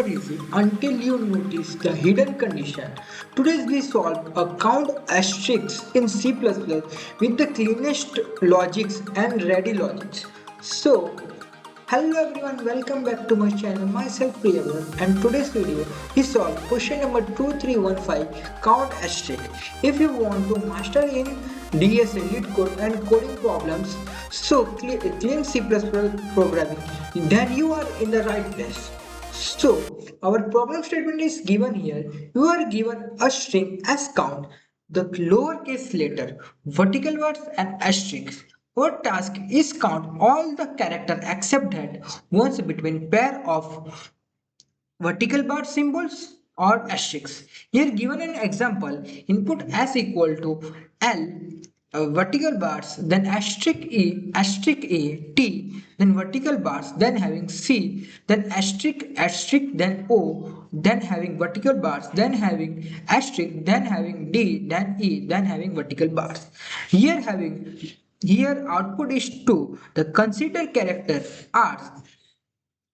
super easy until you notice the hidden condition. Today we solve a count asterisks in C++ with the cleanest logics and ready logics. So, hello everyone, welcome back to my channel, myself Priyavar, and today's video is solve question number 2315 count asterisk. If you want to master in DSA, LeetCode and coding problems, so clean C++ programming, then you are in the right place. So, our problem statement is given here. You are given a string as count, the lowercase letter, vertical words and asterisk. Our task is count all the character except that ones between pair of vertical bar symbols or asterisks. Here given an example, input s equal to L vertical bars, then asterisk A, T, then vertical bars, then having C, then asterisk, then O, then having vertical bars, then having asterisk, then having D, then E, then having vertical bars. Here output is 2. The consider character R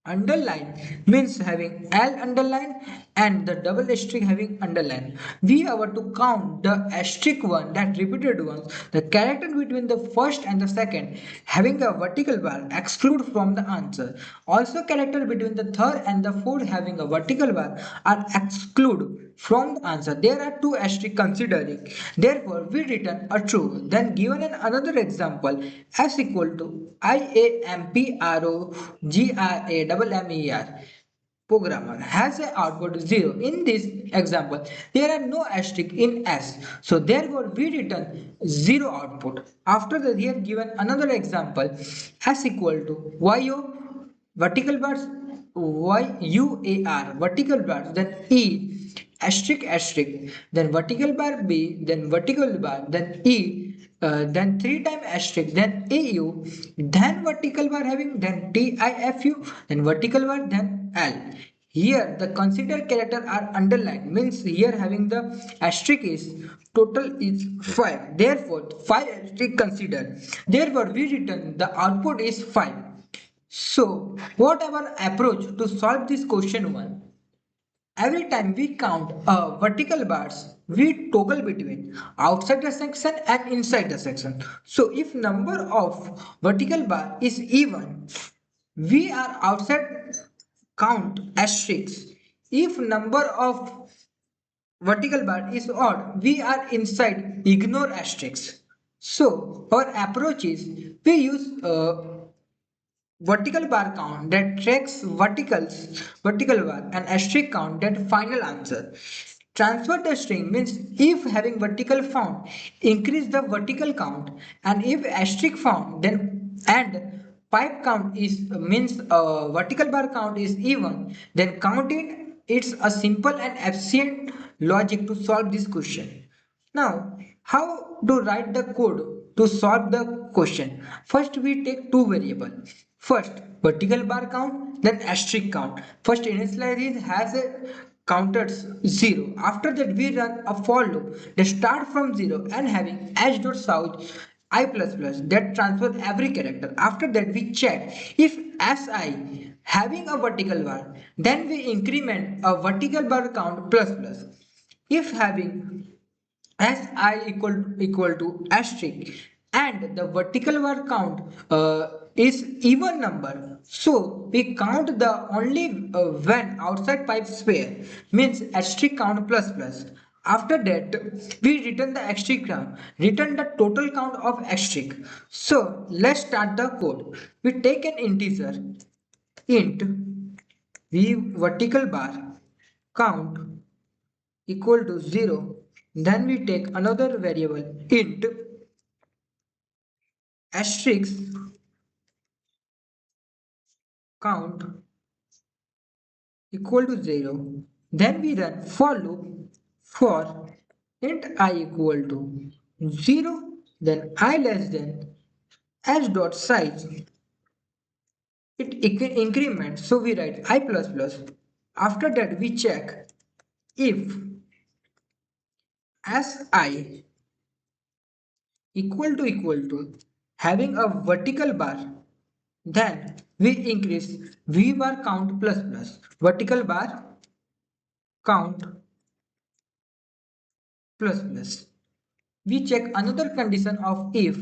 underline means having L underline and the double asterisk having underline. We have to count the asterisk one, that repeated ones, the character between the first and the second having a vertical bar exclude from the answer. Also character between the third and the fourth having a vertical bar are exclude from the answer. There are two asterisks considering. Therefore, we return a true. Then given an another example, s equal to IAMPROGRAMMER programmer has an output 0. In this example, there are no asterisk in S. So therefore, we return 0 output. After that, here given another example, s equal to YO vertical bars YUAR vertical bars, then E asterisk, then vertical bar B, then vertical bar, then E, then 3 time asterisk, then AU, then vertical bar having, then TIFU, then vertical bar, then L. Here the considered character are underlined, means here having the asterisk is total is 5. Therefore 5 asterisk considered. Therefore we return the output is 5. So, what our approach to solve this question 1? Every time we count vertical bars, we toggle between outside the section and inside the section. So, if number of vertical bar is even, we are outside count asterisks. If number of vertical bar is odd, we are inside ignore asterisks. So, our approach is we use vertical bar count that tracks vertical bar and asterisk count that final answer. Transfer the string means if having vertical found, increase the vertical count, and if asterisk found, then and pipe count is means vertical bar count is even, then count it. It's a simple and efficient logic to solve this question. Now, how to write the code to solve the question? First, we take two variables. First, vertical bar count, then asterisk count. First, initialize has a counters 0. After that, we run a for loop that start from 0 and having h.south I++ that transfer every character. After that, we check if si having a vertical bar, then we increment a vertical bar count plus plus. If having si equal to asterisk and the vertical bar count is even number, so we count the only when outside pipe sphere means asterisk count plus plus. After that we return the asterisk count, return the total count of asterisk. So let's start the code. We take an integer int v vertical bar count equal to 0. Then we take another variable int asterisk count equal to 0. Then we run for loop for int I equal to 0, then I less than s dot size. It increments, so we write I plus plus. After that we check if si equal to having a vertical bar Then we increase v bar count plus plus vertical bar count plus plus. We check another condition of if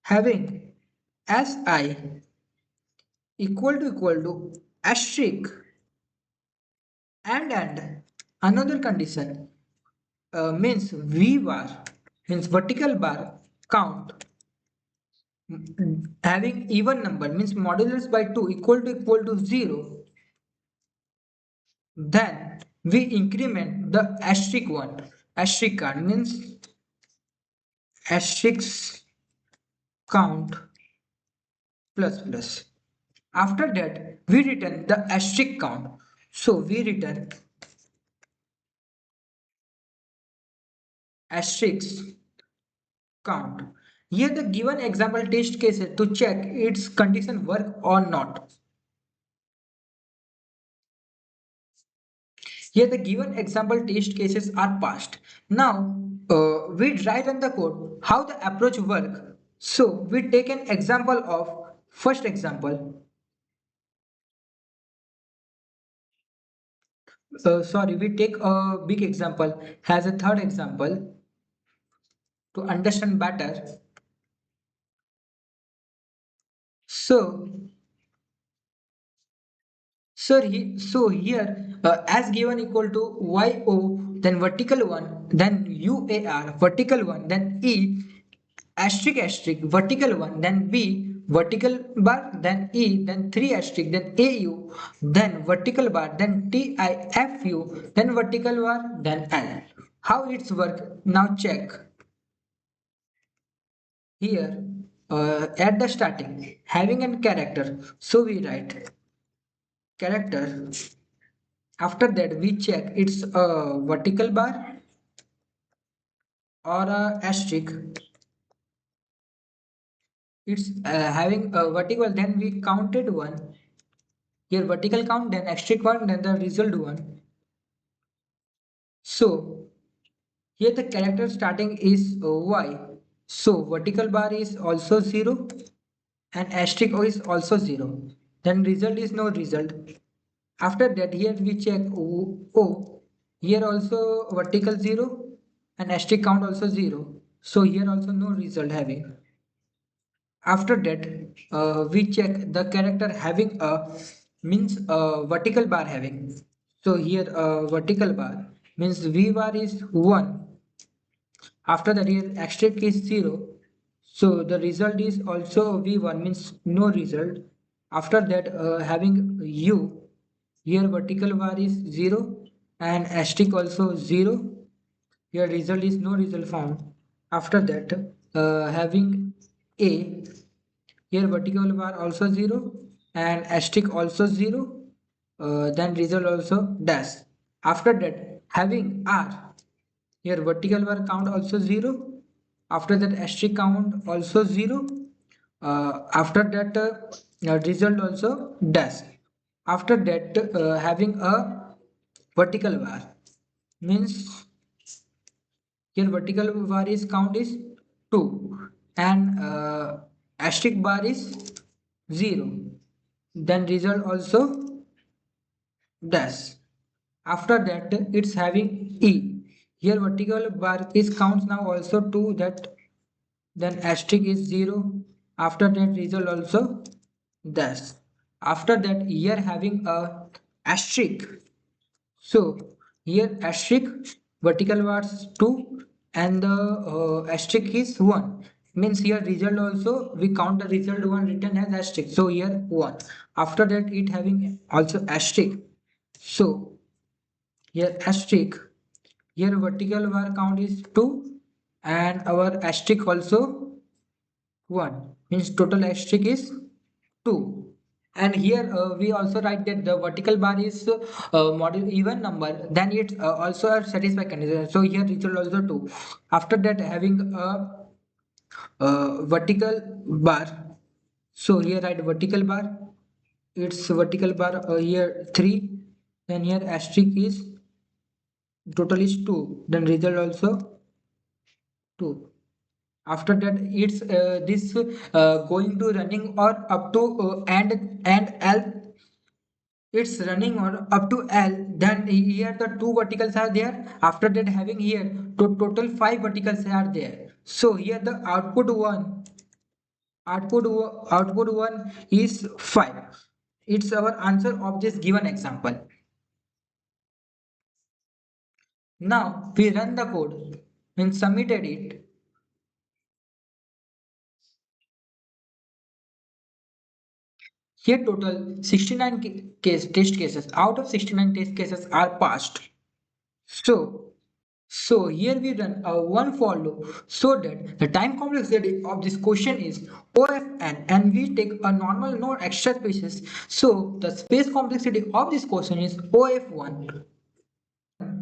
having si equal to asterisk and another condition means v bar means vertical bar count having even number means modulus by 2 equal to 0, then we increment the asterisk one. Asterisk count means asterisk count plus plus. After that, we return the asterisk count. So we return asterisk count. Here the given example test cases to check its condition work or not. Here the given example test cases are passed. Now we try run the code how the approach work. So we take an example of first example. Sorry, we take a big example as a third example to understand better. So so here as given equal to yo, then vertical one, then uar vertical one, then e asterisk asterisk vertical one, then b vertical bar, then e, then 3 asterisk, then au, then vertical bar, then tifu, then vertical bar, then l. How it's work now check here. At the starting having a character, so we write character. After that we check it's a vertical bar or a asterisk. It's having a vertical, then we counted one. Here vertical count, then asterisk one, then the result one. So here the character starting is y. So vertical bar is also 0 and asterisk O is also 0. Then result is no result. After that here we check O. Here also vertical 0 and asterisk count also 0. So here also no result having. After that we check the character having a means a vertical bar having. So here a vertical bar means v bar is 1. After that here asterisk is 0, so the result is also v1 means no result. After that having u, here vertical bar is 0 and asterisk also 0. Here result is no result found. After that having a, here vertical bar also 0 and asterisk also 0. Then result also dash. After that having r, here vertical bar count also 0. After that asterisk count also 0. After that result also dash. After that having a vertical bar means here vertical bar is count is 2 and asterisk bar is 0. Then result also dash. After that it's having e. Here vertical bar is counts now also 2, that then asterisk is 0. After that result also dash. After that here having a asterisk. So here asterisk vertical bars 2 and the asterisk is 1. Means here result also we count the result 1 written as asterisk. So here 1. After that it having also asterisk. So here asterisk. Here vertical bar count is 2 and our asterisk also 1. Means total asterisk is 2. And here we also write that the vertical bar is model even number, then it's also a satisfy condition. So here result also 2. After that having a vertical bar, so here write vertical bar, it's vertical bar here 3, then here asterisk is total is 2, then result also 2. After that, it's this going to running or up to and L, it's running or up to L. Then here the two verticals are there. After that, having here to total five verticals are there. So here the output one is 5. It's our answer of this given example. Now we run the code and submitted it. Here total 69 test cases out of 69 test cases are passed. So here we run a one for loop so that the time complexity of this question is OFN and we take a normal no extra spaces. So the space complexity of this question is OF1.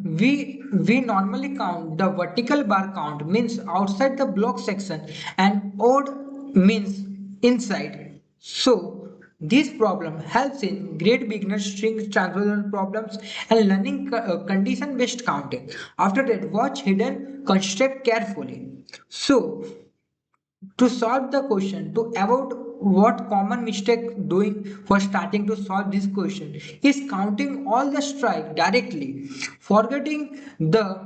We normally count the vertical bar count means outside the block section and odd means inside. So this problem helps in great beginner string transformation problems and learning condition based counting. After that, watch hidden construct carefully. So to solve the question, to avoid what common mistake doing for starting to solve this question is counting all the strike directly, forgetting the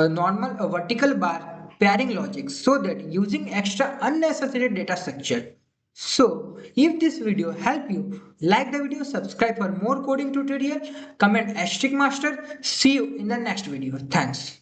normal vertical bar pairing logic, so that using extra unnecessary data structure. So if this video helped you, like the video, subscribe for more coding tutorial, comment asterisk master. See you in the next video. Thanks.